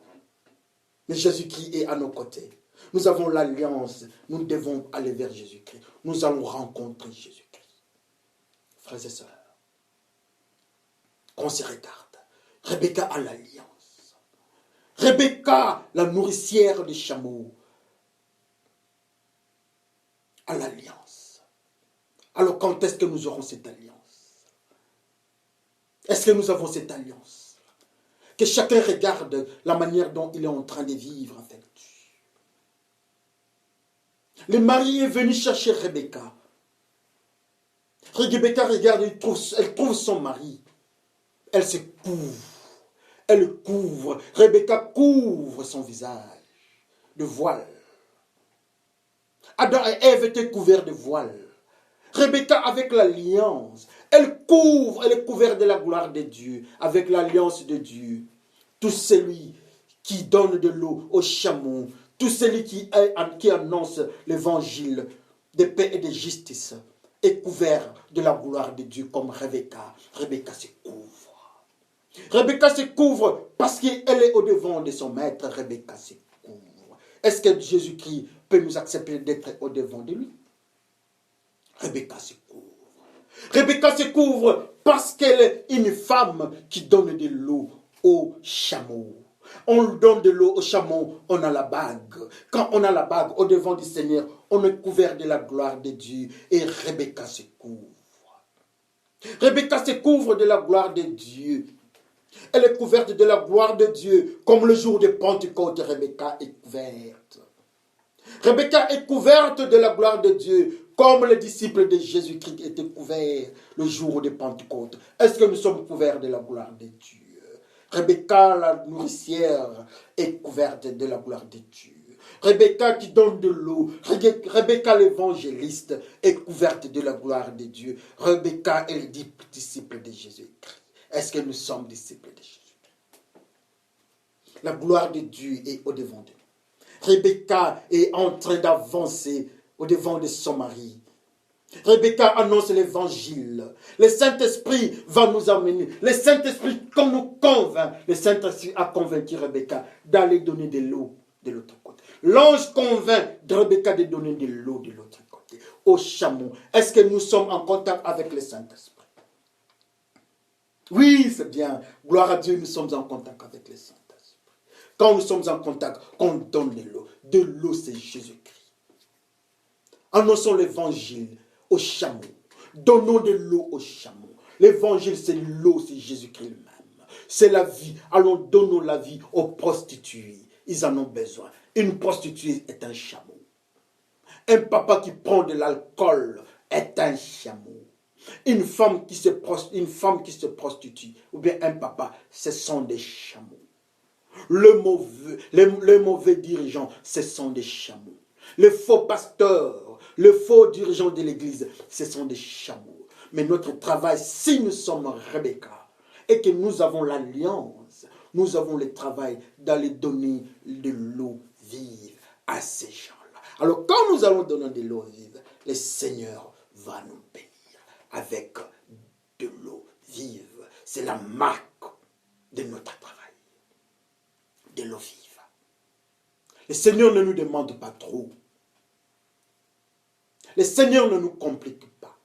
Mais Jésus-Christ est à nos côtés. Nous avons l'alliance. Nous devons aller vers Jésus-Christ. Nous allons rencontrer Jésus-Christ. Frères et sœurs, qu'on se regarde. Rebecca a l'alliance. Rebecca, la nourricière des chameaux, a l'alliance. Alors quand est-ce que nous aurons cette alliance? Est-ce que nous avons cette alliance? Que chacun regarde la manière dont il est en train de vivre avec Dieu. Le mari est venu chercher Rebecca. Rebecca regarde, elle trouve son mari. Elle se couvre. Elle couvre. Rebecca couvre son visage de voile. Adam et Ève étaient couverts de voile. Rebecca avec l'alliance. Elle est couverte de la gloire de Dieu. Avec l'alliance de Dieu. Tout celui qui donne de l'eau aux chameaux. Tout celui qui annonce l'évangile de paix et de justice est couvert de la gloire de Dieu comme Rebecca. Rebecca se couvre. Rebecca se couvre parce qu'elle est au-devant de son maître. Rebecca se couvre. Est-ce que Jésus-Christ peut nous accepter d'être au-devant de lui? Rebecca se couvre. Rebecca se couvre parce qu'elle est une femme qui donne de l'eau aux chameaux. On donne de l'eau aux chameaux, on a la bague. Quand on a la bague au-devant du Seigneur, on est couvert de la gloire de Dieu. Et Rebecca se couvre. Rebecca se couvre de la gloire de Dieu. Elle est couverte de la gloire de Dieu. Comme le jour de Pentecôte, Rebecca est couverte. Rebecca est couverte de la gloire de Dieu, comme les disciples de Jésus-Christ étaient couverts le jour de Pentecôte. Est-ce que nous sommes couverts de la gloire de Dieu? Rebecca, la nourricière, est couverte de la gloire de Dieu. Rebecca qui donne de l'eau, Rebecca l'évangéliste est couverte de la gloire de Dieu. Rebecca est le disciple de Jésus-Christ. Est-ce que nous sommes disciples de Jésus-Christ? La gloire de Dieu est au-devant de nous. Rebecca est en train d'avancer au-devant de son mari. Rebecca annonce l'évangile. Le Saint-Esprit va nous amener. Le Saint-Esprit, comme nous convainc, le Saint-Esprit a convaincu Rebecca d'aller donner de l'eau de l'autre côté. L'ange convainc de Rebecca de donner de l'eau de l'autre côté, au chameau. Est-ce que nous sommes en contact avec le Saint-Esprit? Oui, c'est bien. Gloire à Dieu, nous sommes en contact avec le Saint-Esprit. Quand nous sommes en contact, on donne de l'eau. De l'eau, c'est Jésus-Christ. Annonçons l'évangile au chameau. Donnons de l'eau au chameau. L'évangile, c'est l'eau, c'est Jésus-Christ lui-même. C'est la vie. Allons, donnons la vie aux prostituées. Ils en ont besoin. Une prostituée est un chameau. Un papa qui prend de l'alcool est un chameau. Une femme qui se prostitue, ou bien un papa, ce sont des chameaux. Le mauvais dirigeant, ce sont des chameaux. Le faux pasteur, le faux dirigeant de l'église, ce sont des chameaux. Mais notre travail, si nous sommes Rebecca et que nous avons l'alliance, nous avons le travail d'aller donner de l'eau vive à ces gens-là. Alors quand nous allons donner de l'eau vive, le Seigneur va nous bénir avec de l'eau vive. C'est la marque de notre travail. De l'eau vive. Le Seigneur ne nous demande pas trop. Le Seigneur ne nous complique pas.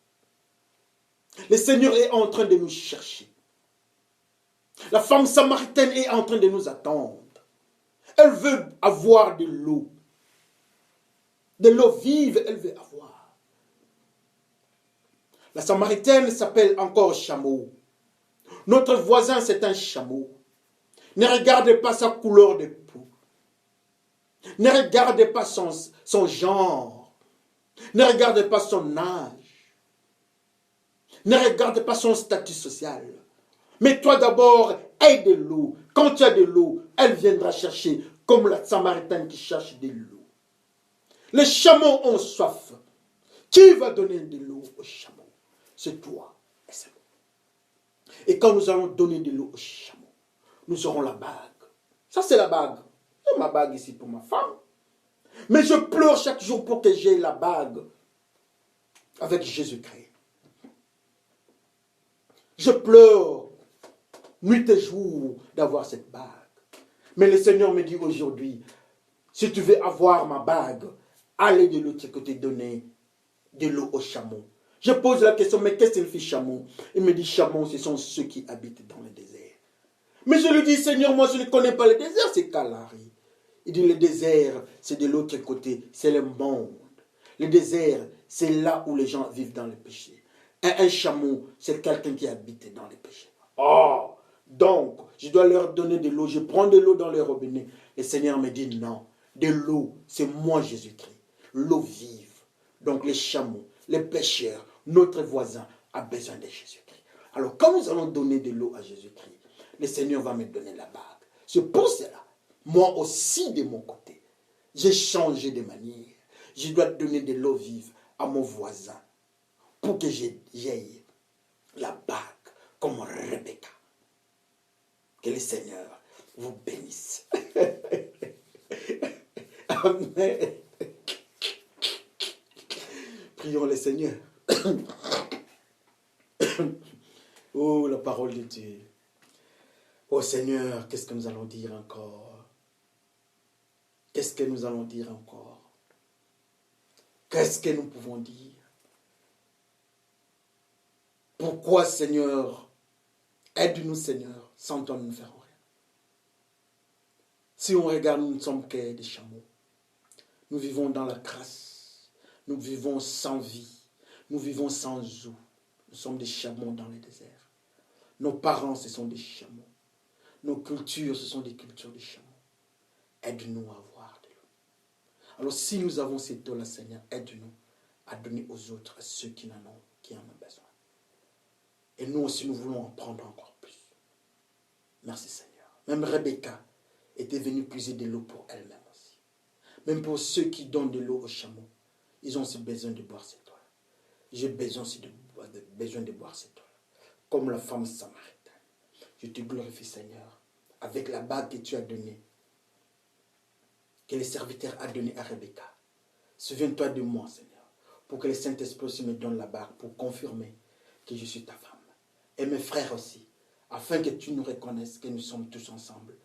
Le Seigneur est en train de nous chercher. La femme samaritaine est en train de nous attendre. Elle veut avoir de l'eau. De l'eau vive, elle veut avoir. La samaritaine s'appelle encore chameau. Notre voisin, c'est un chameau. Ne regardez pas sa couleur de peau. Ne regardez pas son genre. Ne regardez pas son âge. Ne regardez pas son statut social. Mais toi d'abord, aie de l'eau. Quand tu as de l'eau, elle viendra chercher, comme la Samaritaine qui cherche de l'eau. Les chameaux ont soif. Qui va donner de l'eau aux chameaux? C'est toi et c'est moi. Et quand nous allons donner de l'eau aux chameaux, nous aurons la bague. Ça, c'est la bague. J'ai ma bague ici pour ma femme. Mais je pleure chaque jour pour que j'aie la bague avec Jésus-Christ. Je pleure nuit et jour d'avoir cette bague. Mais le Seigneur me dit aujourd'hui, si tu veux avoir ma bague, allez de l'autre côté donner de l'eau aux chameaux. Je pose la question, mais qu'est-ce qu'il fait chameau? Il me dit, chameau, ce sont ceux qui habitent dans le désert. Mais je lui dis, Seigneur, moi je ne connais pas le désert, c'est Kalari. Il dit, le désert, c'est de l'autre côté, c'est le monde. Le désert, c'est là où les gens vivent dans le péché. Un chameau, c'est quelqu'un qui habite dans le péché. Oh, donc, je dois leur donner de l'eau. Je prends de l'eau dans le robinet. Le Seigneur me dit, non, de l'eau, c'est moi Jésus-Christ. L'eau vive. Donc les chameaux, les pêcheurs, notre voisin a besoin de Jésus-Christ. Alors quand nous allons donner de l'eau à Jésus-Christ, le Seigneur va me donner la bague. C'est pour cela, moi aussi de mon côté, j'ai changé de manière. Je dois donner de l'eau vive à mon voisin pour que j'aie la bague comme Rebecca. Que le Seigneur vous bénisse. Amen. Prions le Seigneur. Oh, la parole de Dieu. Oh Seigneur, qu'est-ce que nous allons dire encore? Qu'est-ce que nous allons dire encore? Qu'est-ce que nous pouvons dire? Pourquoi, Seigneur, aide-nous, Seigneur, sans toi nous ne ferons rien. Si on regarde, nous ne sommes que des chameaux. Nous vivons dans la crasse. Nous vivons sans vie. Nous vivons sans eau. Nous sommes des chameaux dans le désert. Nos parents, ce sont des chameaux. Nos cultures, ce sont des cultures de chameaux. Aide-nous à avoir de l'eau. Alors si nous avons ces dons-là, Seigneur, aide-nous à donner aux autres, à ceux qui en ont besoin. Et nous aussi, nous voulons en prendre encore plus. Merci Seigneur. Même Rebecca était venue puiser de l'eau pour elle-même aussi. Même pour ceux qui donnent de l'eau aux chameaux, ils ont aussi besoin de boire cette eau. J'ai besoin aussi de boire cette eau. Comme la femme samaritaine. Je te glorifie Seigneur. Avec la bague que tu as donnée, que le serviteur a donnée à Rebecca. Souviens-toi de moi Seigneur. Pour que le Saint-Esprit aussi me donne la bague pour confirmer que je suis ta femme. Et mes frères aussi. Afin que tu nous reconnaisses que nous sommes tous ensemble.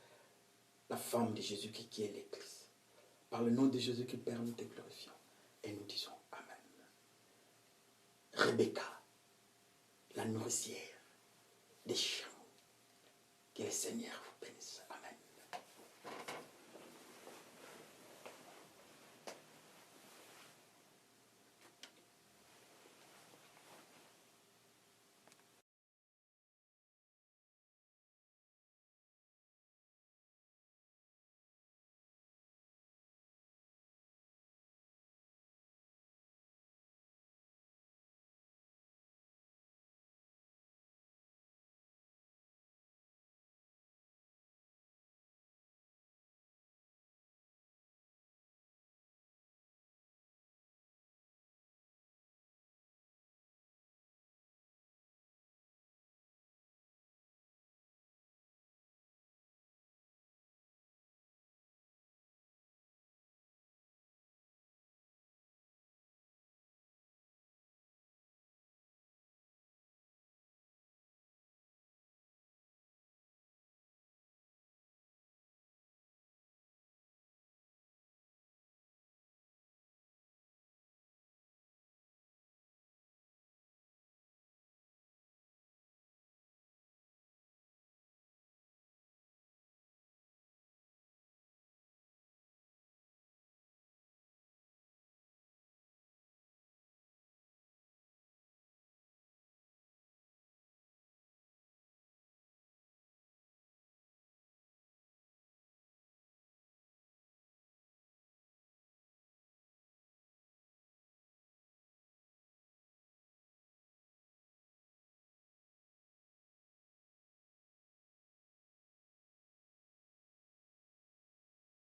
La femme de Jésus qui est l'Église. Par le nom de Jésus qui Père, nous te glorifions. Et nous disons Amen. Rebecca, la nourricière des champs. Que le Seigneur vous bénisse.